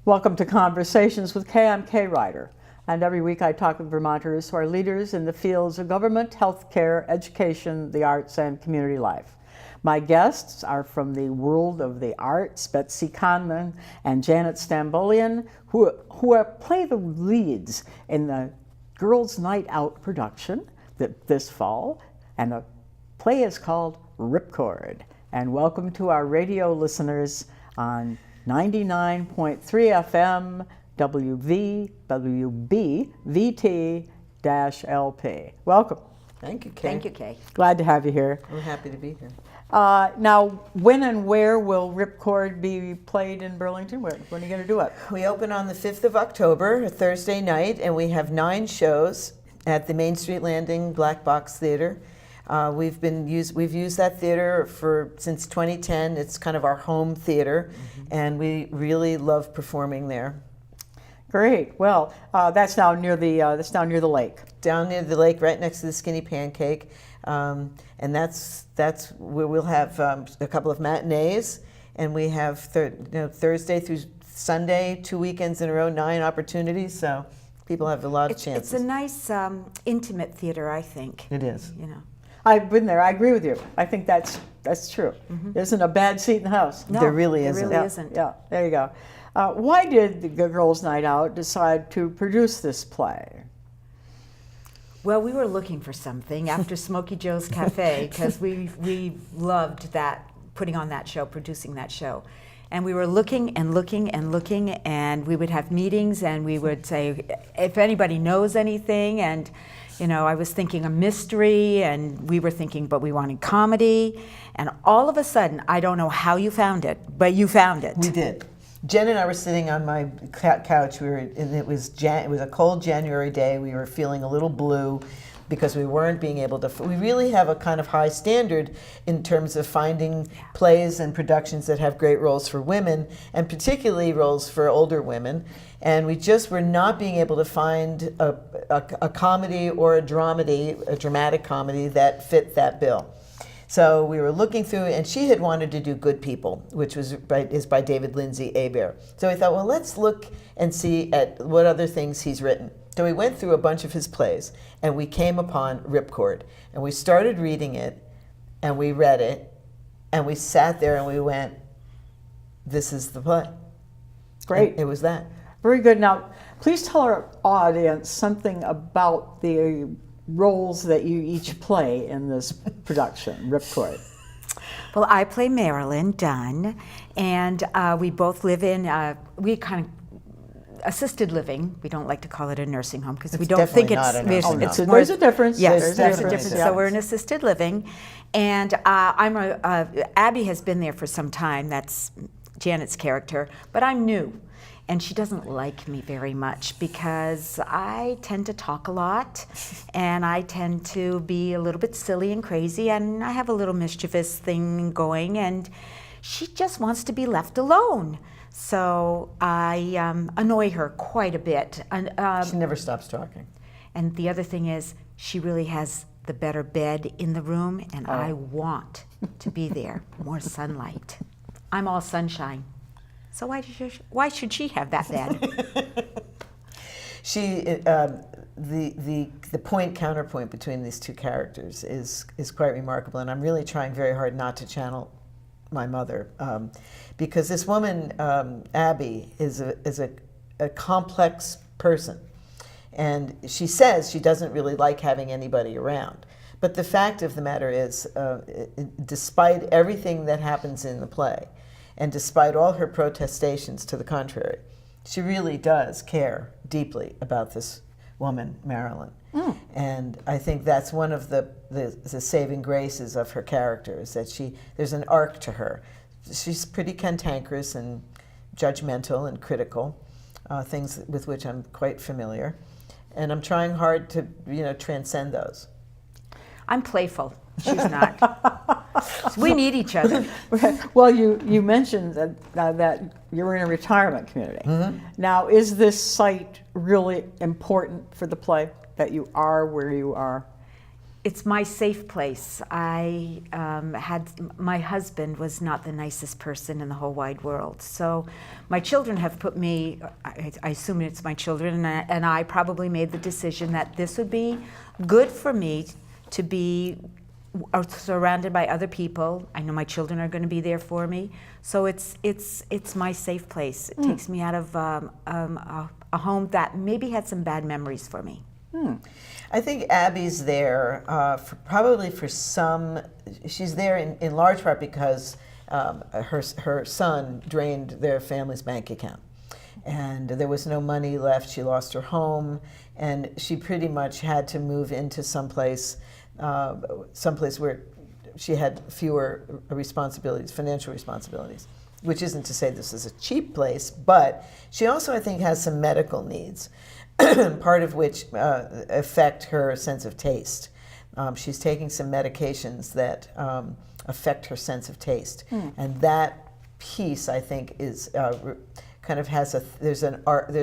Welcome to Conversations with Kay. I'm Kay Ryder, and every week I talk with Vermonters who are leaders in the fields of government, healthcare, education, the arts, and community life. My guests are from the world of the arts, Betsy Conlon and Janet Stambolian, who play the leads in the Girls Nite Out production this fall, and the play is called Ripcord. And welcome to our radio listeners on 99.3 FM, WVWB, VT-LP. Welcome. Thank you, Kay. Thank you, Kay. Glad to have you here. We're happy to be here. Now, when and where will Ripcord be played in Burlington? When are you going to do it? We open on the 5th of October, a Thursday night, and we have 9 shows at the Main Street Landing Black Box Theater. We've used that theater since 2010. It's kind of our home theater, and we really love performing there. Great. Well, that's down near the lake. Down near the lake, right next to the Skinny Pancake, and that's where we'll have a couple of matinees, and we have Thursday through Sunday, 2 weekends in a row, 9 opportunities. So people have a lot of chances. It's a nice, intimate theater, I think. It is. You know. I've been there. I agree with you. I think that's true. There isn't a bad seat in the house. No, there really isn't. There really isn't. Yeah, there you go. Why did the Girls Nite Out decide to produce this play? Well, we were looking for something after Smokey Joe's Cafe because we loved that, putting on that show, producing that show. And we were looking and looking and looking, and we would have meetings, and we would say, if anybody knows anything, and I was thinking a mystery, and we were thinking, but we wanted comedy, and all of a sudden, I don't know how you found it, but you found it. We did. Jen and I were sitting on my couch. It was a cold January day. We were feeling a little blue because we weren't being able to. We really have a kind of high standard in terms of finding plays and productions that have great roles for women, and particularly roles for older women. And we just were not being able to find a comedy or a dramatic comedy that fit that bill. So we were looking through, and she had wanted to do Good People, which is by David Lindsay Abair. So we thought, well, let's look and see at what other things he's written. So we went through a bunch of his plays, and we came upon Ripcord, and we started reading it, and we read it, and we sat there and we went, this is the play. Great. And it was that. Very good. Now, please tell our audience something about the roles that you each play in this production, Ripcord. Well, I play Marilyn Dunn, and we both live in, we kind of assisted living. We don't like to call it a nursing home because we don't think it's There's a difference. Yes, there's a difference. difference. So we're in assisted living, and Abby has been there for some time. That's Janet's character, but I'm new. And she doesn't like me very much because I tend to talk a lot, and I tend to be a little bit silly and crazy, and I have a little mischievous thing going, and she just wants to be left alone. So I annoy her quite a bit. And, she never stops talking. And the other thing is, she really has the better bed in the room, and I want to be there. More sunlight. I'm all sunshine. So why should she have that bed? The counterpoint between these two characters is quite remarkable, and I'm really trying very hard not to channel my mother, because this woman Abby is a complex person, and she says she doesn't really like having anybody around. But the fact of the matter is, despite everything that happens in the play, and despite all her protestations to the contrary, she really does care deeply about this woman, Marilyn. And I think that's one of the saving graces of her character, is that there's an arc to her. She's pretty cantankerous and judgmental and critical, things with which I'm quite familiar. And I'm trying hard to, transcend those. I'm playful. She's not. We need each other. Well, you mentioned that you're in a retirement community. Now, is this site really important for the play, that you are where you are? it's my safe place. My husband was not the nicest person in the whole wide world. So my children have put me, I assume it's my children, and I probably made the decision that this would be good for me to be surrounded by other people. I know my children are going to be there for me. So it's my safe place. It takes me out of a home that maybe had some bad memories for me. I think Abby's there probably for some. She's there in large part because her son drained their family's bank account, and there was no money left. She lost her home, and she pretty much had to move into someplace where she had fewer responsibilities, financial responsibilities. Which isn't to say this is a cheap place, but she also, I think, has some medical needs. Part of which affect her sense of taste. She's taking some medications that affect her sense of taste, and that piece, I think, is kind of has there's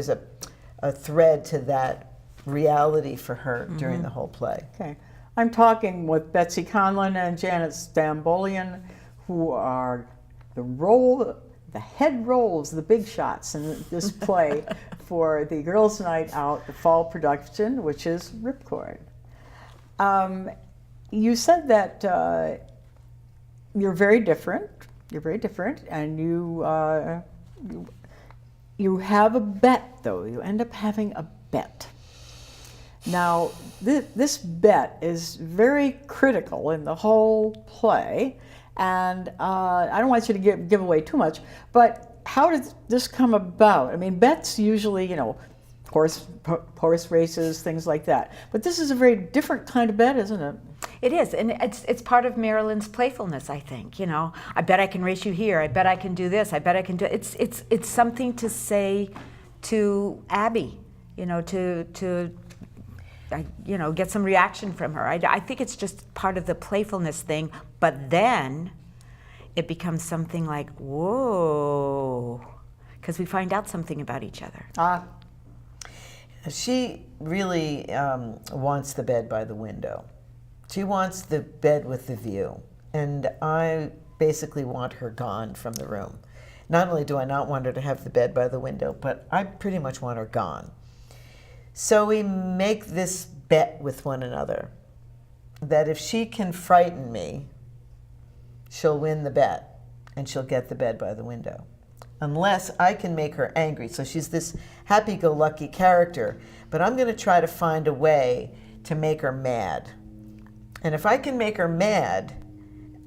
a thread to that reality for her during the whole play. Okay, I'm talking with Betsy Conlon and Janet Stambolian, who are the head roles, the big shots in this play for the Girls Nite Out, the fall production, which is Ripcord. You said that you're very different. You're very different, and you have a bet, though. You end up having a bet. Now, this bet is very critical in the whole play. And I don't want you to give away too much, but how did this come about? I mean, bets usually, horse races, things like that. But this is a very different kind of bet, isn't it? It is, and it's part of Marilyn's playfulness, I think. I bet I can race you here. I bet I can do this. I bet I can do. It's something to say to Abby, to get some reaction from her. I think it's just part of the playfulness thing, but then it becomes something like, whoa, because we find out something about each other. She really wants the bed by the window. She wants the bed with the view, and I basically want her gone from the room. Not only do I not want her to have the bed by the window, but I pretty much want her gone. So we make this bet with one another that if she can frighten me, she'll win the bet and she'll get the bed by the window. Unless I can make her angry. So she's this happy-go-lucky character, but I'm going to try to find a way to make her mad. And if I can make her mad,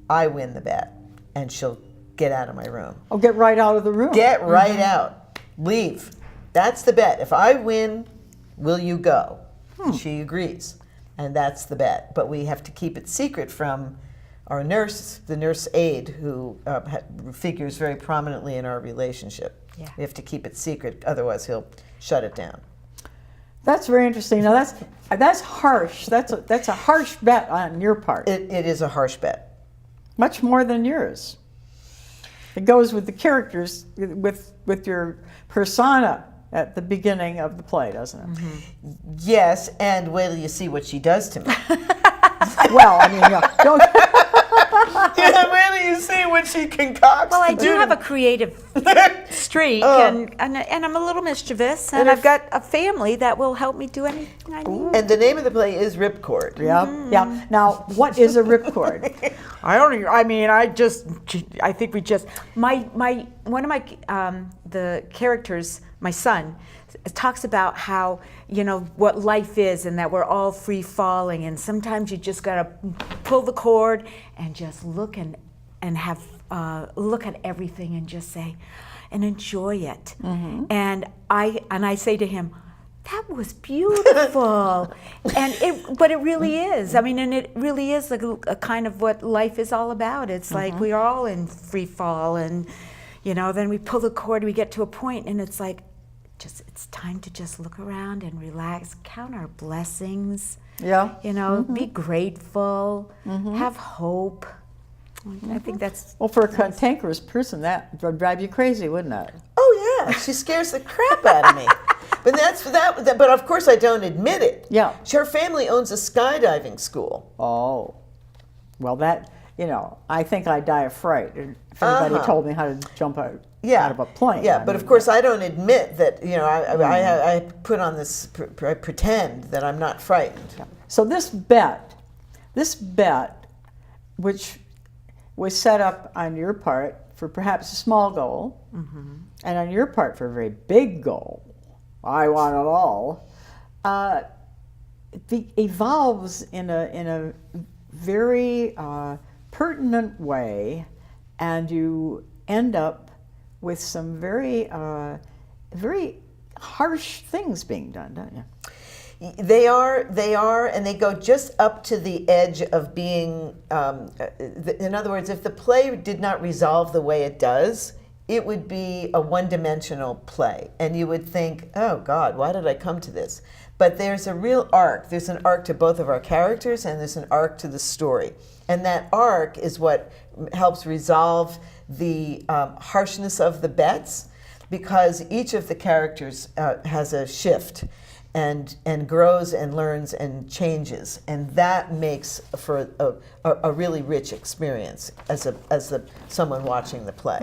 I win the bet and she'll get out of my room. Oh, get right out of the room. Get right out. Leave. That's the bet. If I win, will you go? She agrees, and that's the bet. But we have to keep it secret from our nurse, the nurse aide, who figures very prominently in our relationship. Yeah. We have to keep it secret, otherwise he'll shut it down. That's very interesting. Now that's harsh. That's a harsh bet on your part. It is a harsh bet. Much more than yours. It goes with the characters, with your persona at the beginning of the play, doesn't it? Mm-hmm. Yes, and wait till you see what she does to me. Well, I mean, don't. Yeah, wait till you see what she concocts. Well, I do have a creative streak, and I'm a little mischievous, and I've got a family that will help me do anything I need. And the name of the play is Ripcord. Yeah, yeah. Now, what is a ripcord? I think we just one of my the characters, my son, talks about how what life is and that we're all free falling, and sometimes you just gotta pull the cord and just look and have look at everything and just say and enjoy it. Mm-hmm. And I say to him, that was beautiful. But it really is. I mean, and it really is like a kind of what life is all about. It's like we're all in free fall, and then we pull the cord, we get to a point, and it's like, it's time to just look around and relax, count our blessings. Yeah. Be grateful, have hope. I think that's... Well, for a cantankerous person, that would drive you crazy, wouldn't it? Oh, yeah. She scares the crap out of me. But that's that. But of course, I don't admit it. Yeah. Her family owns a skydiving school. Oh, well, that, I think I'd die of fright if anybody told me how to jump out of a plane. Yeah, but of course, I don't admit that. I put on this. I pretend that I'm not frightened. So this bet, which was set up on your part for perhaps a small goal, and on your part for a very big goal, I want it all, evolves in a very pertinent way, and you end up with some very harsh things being done, don't you? They are, and they go just up to the edge of being. In other words, if the play did not resolve the way it does, it would be a one-dimensional play, and you would think, "Oh God, why did I come to this?" But there's a real arc. There's an arc to both of our characters, and there's an arc to the story, and that arc is what helps resolve the harshness of the bets, because each of the characters has a shift. And grows and learns and changes, and that makes for a really rich experience as someone watching the play.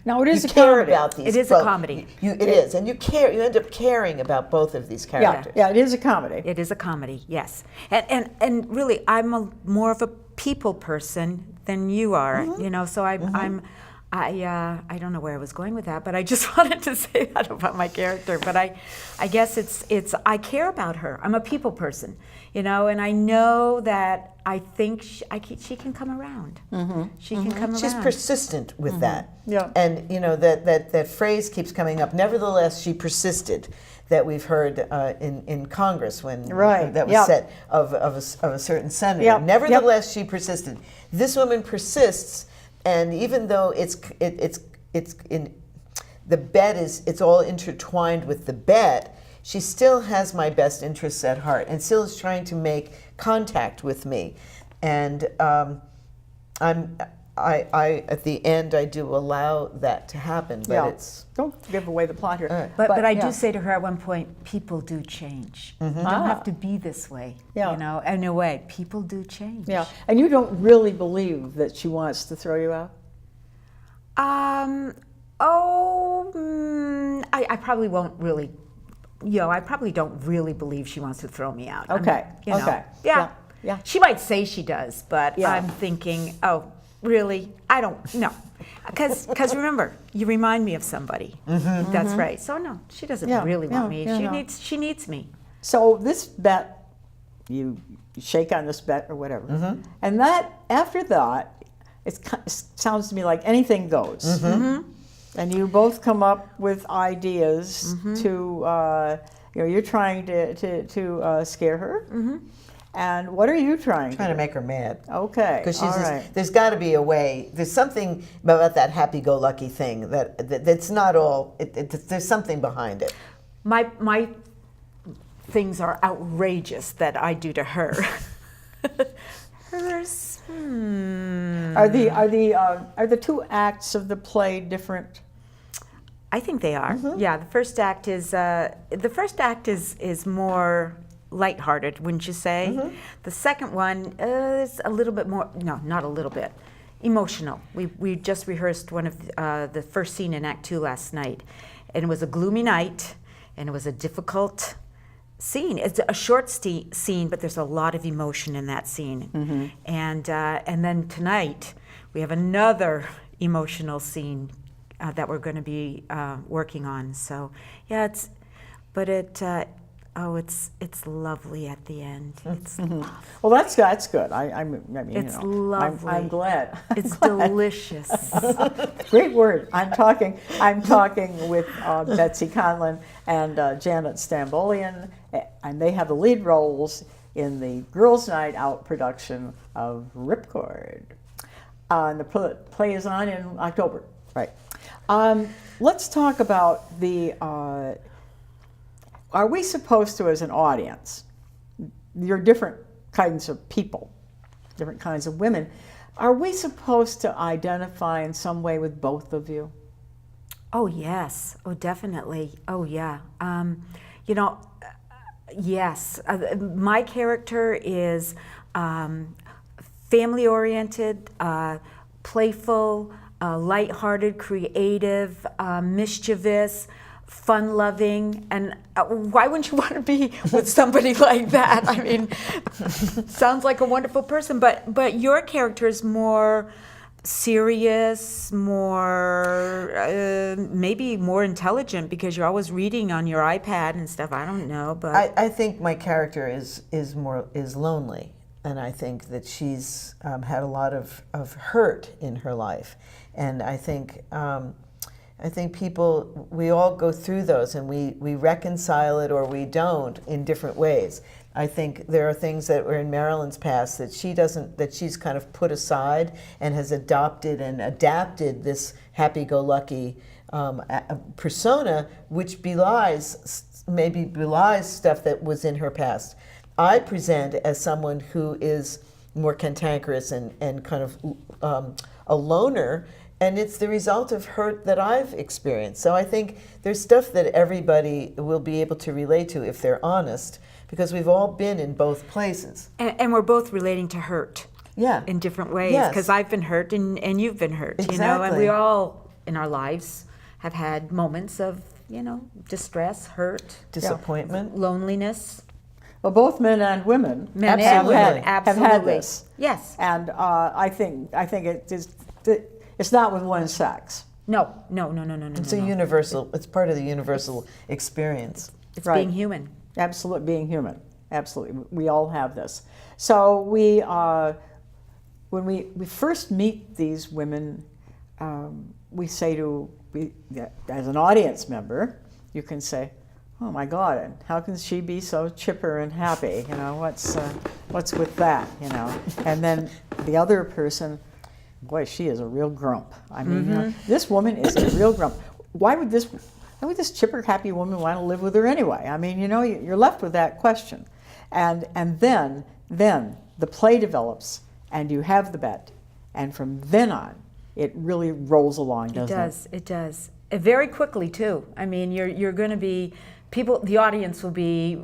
Now it is you a care comedy. about these. It is a comedy. It is, and you care. You end up caring about both of these characters. Yeah, it is a comedy. It is a comedy, yes. And really, I'm more of a people person than you are. So I don't know where I was going with that, but I just wanted to say that about my character. But I guess it's I care about her. I'm a people person, and I know that I think she can come around. She can come around. She's persistent with that. Yeah. And that phrase keeps coming up. Nevertheless, she persisted. That we've heard in Congress when that was said of a certain senator. Yep. Nevertheless, she persisted. This woman persists. And even though it's in the bet it's all intertwined with the bet, she still has my best interests at heart and still is trying to make contact with me. And I at the end I do allow that to happen, but it's don't give away the plot here. But I do say to her at one point, people do change. You don't have to be this way. In a way, people do change. Yeah, and you don't really believe that she wants to throw you out? I probably won't really. I probably don't really believe she wants to throw me out. Okay. Yeah. She might say she does, but Yeah. I'm thinking, oh, really? I don't know. Because remember, you remind me of somebody. That's right. So no, she doesn't really want me. She needs me. So this bet, you shake on this bet or whatever, and that after that, it sounds to me like anything goes. And you both come up with ideas to, you're trying to scare her. And what are you trying to make her mad. Okay, Because right. There's got to be a way. There's something about that happy-go-lucky thing that's not all. There's something behind it. My things are outrageous that I do to her. Hers. Are the two acts of the play different? I think they are. Yeah, the first act is more lighthearted, wouldn't you say? The second one is a little bit more. No, not a little bit. Emotional. We just rehearsed one of the first scene in Act 2 last night, and it was a gloomy night, and it was a difficult scene. It's a short scene, but there's a lot of emotion in that scene. And then tonight we have another emotional scene that we're going to be working on. So yeah, it's lovely at the end. It's lovely. Well, that's good. I mean, it's lovely. I'm glad. It's delicious. Great word. I'm talking with Betsy Conlon and Janet Stambolian, and they have the lead roles in the Girls Nite Out production of Ripcord. And the play is on in October. Right. Let's talk about the. Are we supposed to, as an audience, you're different kinds of people, different kinds of women, are we supposed to identify in some way with both of you? Oh, yes. Oh, definitely. Oh, yeah. You know, yes. My character is family-oriented, playful, lighthearted, creative, mischievous, fun-loving, and why wouldn't you want to be with somebody like that? I mean, sounds like a wonderful person, but your character is more serious, more maybe more intelligent because you're always reading on your iPad and stuff. I don't know, but I think my character is lonely, and I think that she's had a lot of hurt in her life, and I think people, we all go through those, and we reconcile it or we don't in different ways. I think there are things that were in Marilyn's past that she's kind of put aside and has adopted and adapted this happy-go-lucky persona, which maybe belies stuff that was in her past. I present as someone who is more cantankerous and kind of a loner, and it's the result of hurt that I've experienced. So I think there's stuff that everybody will be able to relate to if they're honest, because we've all been in both places. And we're both relating to hurt. Yeah. In different ways, Yes. because I've been hurt and you've been hurt, you know, and Exactly. we all in our lives have had moments of, you know, distress, hurt, Disappointment. loneliness. Well, both men and women Men and women. have had Absolutely. this. Yes. And I think it's not with one sex. No. It's a universal. It's part of the universal experience. It's Right. being human. Absolutely, being human. Absolutely, we all have this. So we, when we first meet these women, we say as an audience member, you can say, "Oh my God, and how can she be so chipper and happy? You know, what's with that? You know?" And then the other person, boy, she is a real grump. I mean, you know, this woman is a real grump. Why would this chipper, happy woman want to live with her anyway? I mean, you know, you're left with that question. And then the play develops, and you have the bet. And from then on, it really rolls along, doesn't it? It does. Very quickly, too. I mean, you're going to be, the audience will be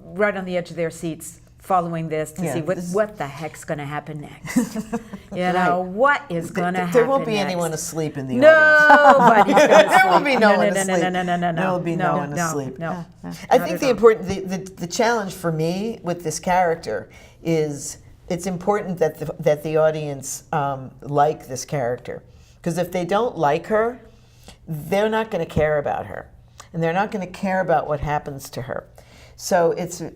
right on the edge of their seats following this to see what the heck's going to happen next. You know, what is going to happen There won't be next? anyone asleep in the Nobody's audience. going to sleep. There will be no one no, asleep. No. There will be no one asleep. No. I think the challenge for me with this character is it's important that the audience like this character, because if they don't like her, they're not going to care about her, and they're not going to care about what happens to her. So it's a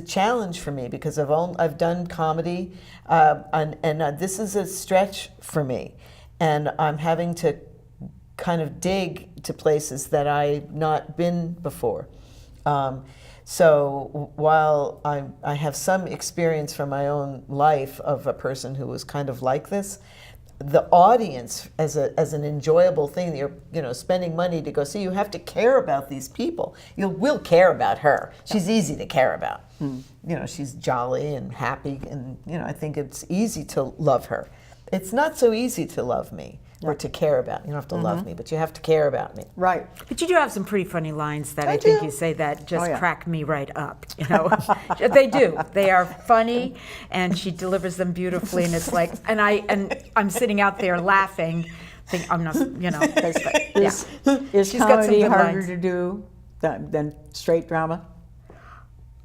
challenge for me because I've done comedy, and this is a stretch for me, and I'm having to kind of dig to places that I've not been before. So while I have some experience from my own life of a person who was kind of like this, the audience as an enjoyable thing, you're spending money to go see, you have to care about these people. You will care about her. She's easy to care about. You know, she's jolly and happy, and I think it's easy to love her. It's not so easy to love me or to care about. You don't have to love me, but you have to care about me. Right. But you do have some pretty funny lines that I do. think you say that just crack me right up. You know, they do. They are funny, and she delivers them beautifully. And it's like, and I'm sitting out there laughing, thinking, I'm not, Is She's got some comedy good harder lines. to do than straight drama?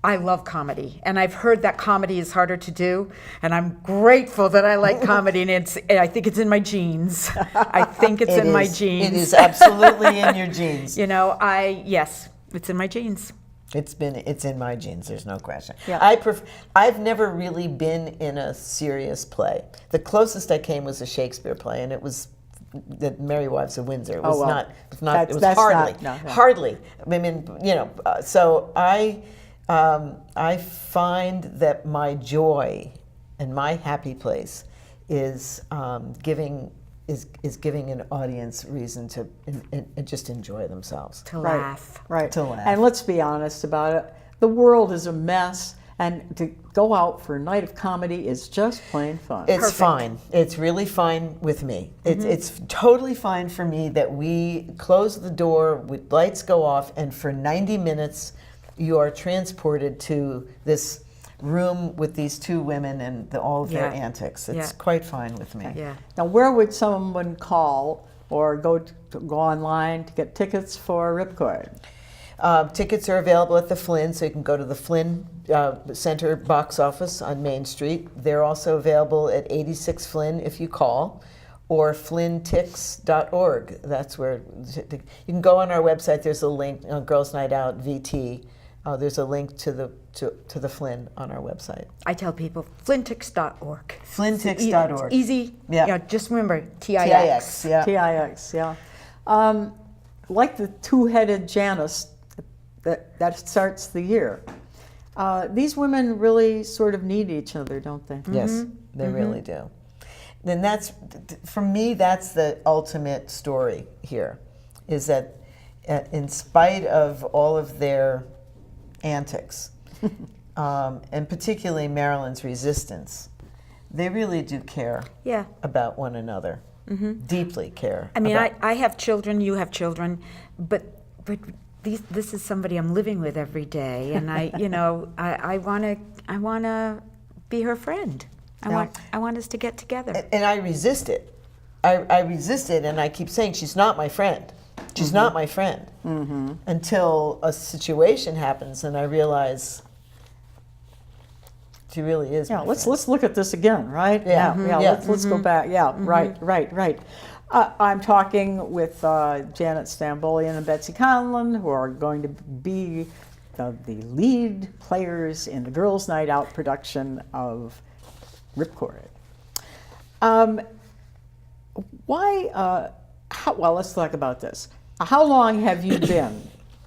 I love comedy, and I've heard that comedy is harder to do, and I'm grateful that I like comedy, and I think it's in my genes. I think it's in my genes. It is absolutely in your genes. You know, yes, it's in my genes. It's in my genes. There's no question. Yeah. I've never really been in a serious play. The closest I came was a Shakespeare play, and it was the Merry Wives of Windsor. It was not. It was hardly. I mean, so I find that my joy and my happy place is giving an audience reason to just enjoy themselves. To laugh. Right. To laugh. And let's be honest about it. The world is a mess, And to go out for a night of comedy is just plain fun. It's fine. It's really fine with me. It's totally fine for me that we close the door, with lights go off, and for 90 minutes you are transported to this room with these two women and all of their antics. It's quite fine with me. Yeah. Now, where would someone call or go online to get tickets for Ripcord? Tickets are available at the Flynn, so you can go to the Flynn Center box office on Main Street. They're also available at 86 Flynn if you call, or flynntix.org. That's where you can go on our website. There's a link on Girls Nite Out VT. There's a link to the Flynn on our website. I tell people flynntix.org. Flynntix.org. It's easy. Yeah. Just remember TIX. TIX. Yeah. TIX, yeah. Like the two-headed Janus that starts the year. These women really sort of need each other, don't they? Yes, they really do. Then that's, for me, that's the ultimate story here, is that in spite of all of their antics, and particularly Marilyn's resistance, they really do care about one another, deeply care. I mean, I have children, you have children, but this is somebody I'm living with every day, and I want to be her friend. I want us to get together. And I resist it. I resist it, and I keep saying she's not my friend. She's not my friend. Until a situation happens, and I realize she really is. Yeah, my let's friend. look at this again, right? Yeah. Let's go back. Yeah, right. I'm talking with Janet Stambolian and Betsy Conlon, who are going to be the lead players in the Girls Nite Out production of Ripcord. Well, let's talk about this. How long have you been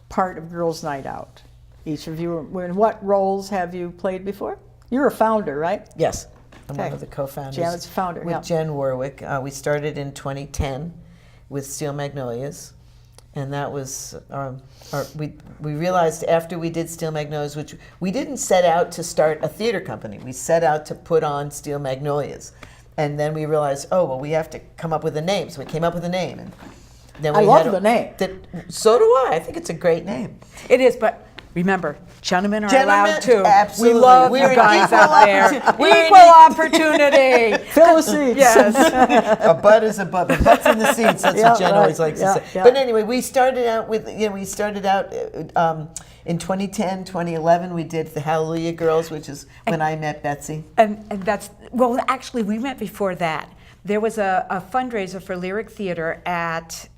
part of Girls Nite Out? Each of you, in what roles have you played before? You're a founder, right? Yes. I'm one of the co-founders. Janet's a founder, with Jen Warwick. We started in 2010 with Steel Magnolias, and that was we realized after we did Steel Magnolias, which we didn't set out to start a theater company. We set out to put on Steel Magnolias, and then we realized, we have to come up with a name. So we came up with a name, and then we I love the name. So do I. I think it's a great name. It is, but remember, gentlemen are allowed to. Absolutely. We love We're you guys equal out there. We're Equal opportunity. Fill the seats. Yes. A butt is a butt. The butt's in the seats. That's what Jen always likes to say. Yeah. But anyway, we started out in 2010, 2011. We did the Hallelujah Girls, which is when I met Betsy. And that's, well, actually, we met before that. There was a fundraiser for Lyric Theater at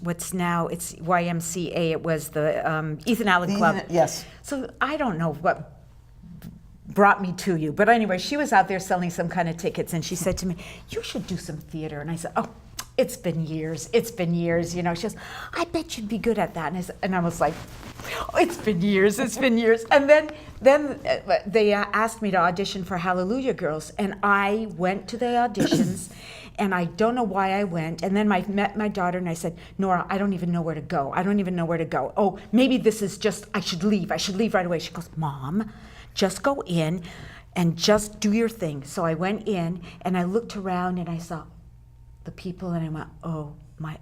what's now, it's YMCA. It was the Ethan Allen Club. Yes. So I don't know what brought me to you. But anyway, she was out there selling some kind of tickets, and she said to me, "You should do some theater." And I said, "Oh, it's been years. It's been years." You know, she goes, "I bet you'd be good at that." And I was like, "Oh, it's been years. It's been years." And then they asked me to audition for Hallelujah Girls, and I went to the auditions. And I don't know why I went. And then I met my daughter, and I said, "Nora, I don't even know where to go. I don't even know where to go. Oh, maybe this is just, I should leave. I should leave right away." She goes, "Mom, just go in and just do your thing." So I went in, and I looked around, and I saw the people, and I went, "Oh,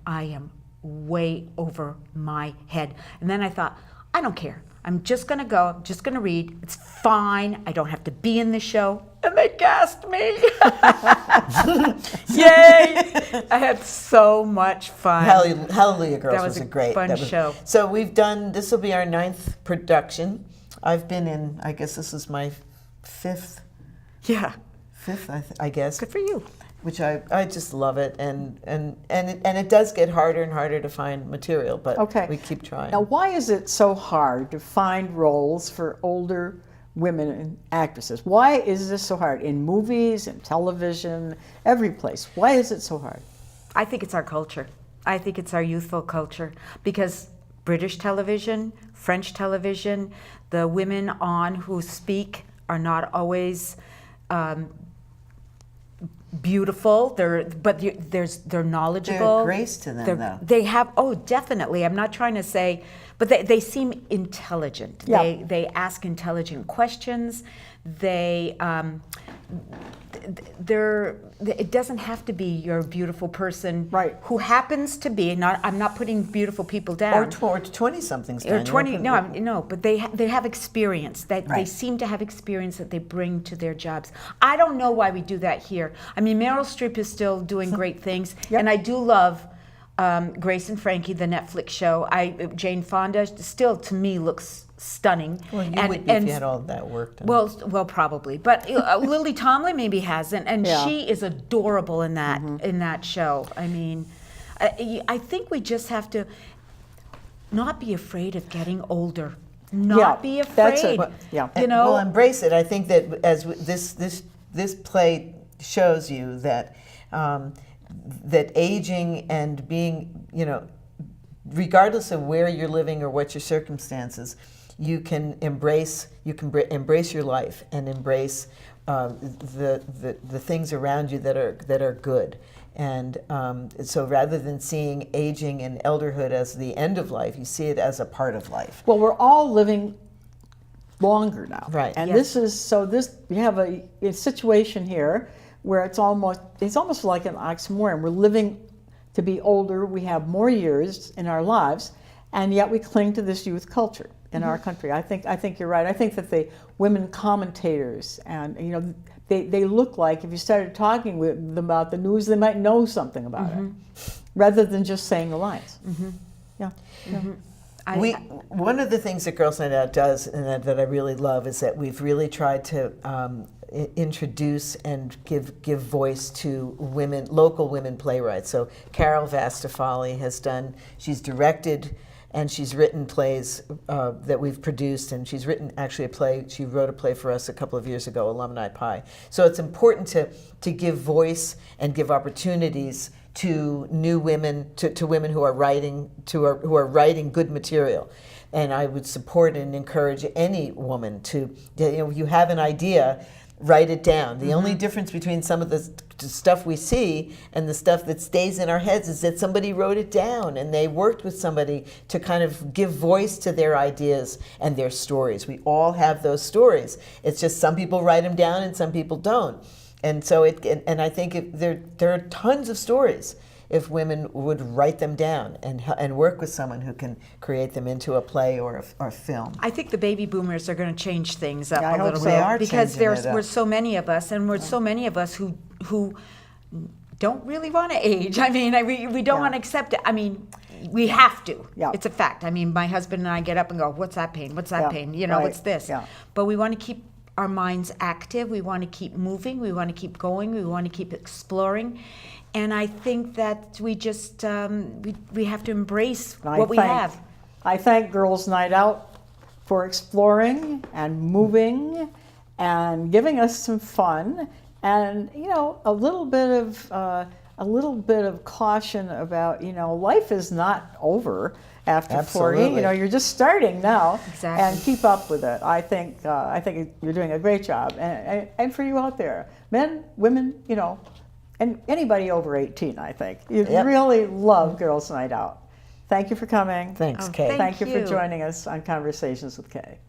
I am way over my head." And then I thought, I don't care. I'm just going to go. I'm just going to read. It's fine. I don't have to be in the show. And they cast me. Yay! I had so much fun. Hallelujah Girls That was a great fun show. So we've done, this will be our 9th production. I've been in, I guess this is my 5th. Yeah. 5th, I guess. Good for you. Which I just love it, and it does get harder and harder to find material, but we keep trying. Now, why is it so hard to find roles for older women and actresses? Why is this so hard in movies and television, every place? Why is it so hard? I think it's our culture. I think it's our youthful culture, because British television, French television, the women on who speak are not always beautiful. They're knowledgeable. There's grace to them, though. They have, oh, definitely. I'm not trying to say, but they seem intelligent. Yeah. They ask intelligent questions. It doesn't have to be your beautiful person, Right. who happens to be, I'm not putting beautiful people down. Or 20-somethings. Or 20, no, but they have experience. They Right. seem to have experience that they bring to their jobs. I don't know why we do that here. I mean, Meryl Streep is still doing great things, Yep. and I do love Grace and Frankie, the Netflix show. Jane Fonda still, to me, looks stunning. Well, you would be if you had all of that work done. Well, probably. But Lily Tomlin maybe hasn't, and Yeah. she is adorable in that show. I mean, I think we just have to not be afraid of getting older. Not be that's afraid. yeah. You know, Well, embrace it. I think that as this play shows you that that aging and being, regardless of where you're living or what your circumstances, you can embrace your life and embrace the things around you that are good. And so rather than seeing aging and elderhood as the end of life, you see it as a part of life. Well, we're all living longer now. Right. And Yes. we have a situation here where it's almost like an oxymoron. We're living to be older, we have more years in our lives, and yet we cling to this youth culture in our country. I think you're right. I think that the women commentators, and they look like, if you started talking with them about the news, they might know something about it, rather than just saying the lines. Yeah. One of the things that Girls Nite Out does, and that I really love, is that we've really tried to introduce and give voice to local women playwrights. So Carol Vastafali she's directed and she's written plays that we've produced, and she's written actually she wrote a play for us a couple of years ago, Alumni Pie. So it's important to give voice and give opportunities to new women, to women who are writing good material. And I would support and encourage any woman to, you have an idea, write it down. The only difference between some of the stuff we see and the stuff that stays in our heads is that somebody wrote it down and they worked with somebody to kind of give voice to their ideas and their stories. We all have those stories. It's just some people write them down and some people don't. And so I think there are tons of stories if women would write them down and work with someone who can create them into a play or a film. I think the baby boomers are going to change things up I a hope little so. bit, They are because changing it up. we're so many of us, and we're so many of us who don't really want to age. I mean, we don't want to accept it. I mean, we have to. Yeah. It's a fact. I mean, my husband and I get up and go, "What's that pain? What's that Yeah. pain? Right. What's this?" Yeah. But we want to keep our minds active. We want to keep moving. We want to keep going. We want to keep exploring. And I think that we just we have to embrace what we have. I thank Girls Nite Out for exploring and moving and giving us some fun, and a little bit of caution about life is not over after 40. Absolutely. You're just starting now. Exactly. And keep up with it. I think you're doing a great job, and for you out there, men, women, and anybody over 18, I think. You really love Girls Nite Out. Thank you for coming. Thanks, Oh, Kay. thank Thank you for you. joining us on Conversations with Kay.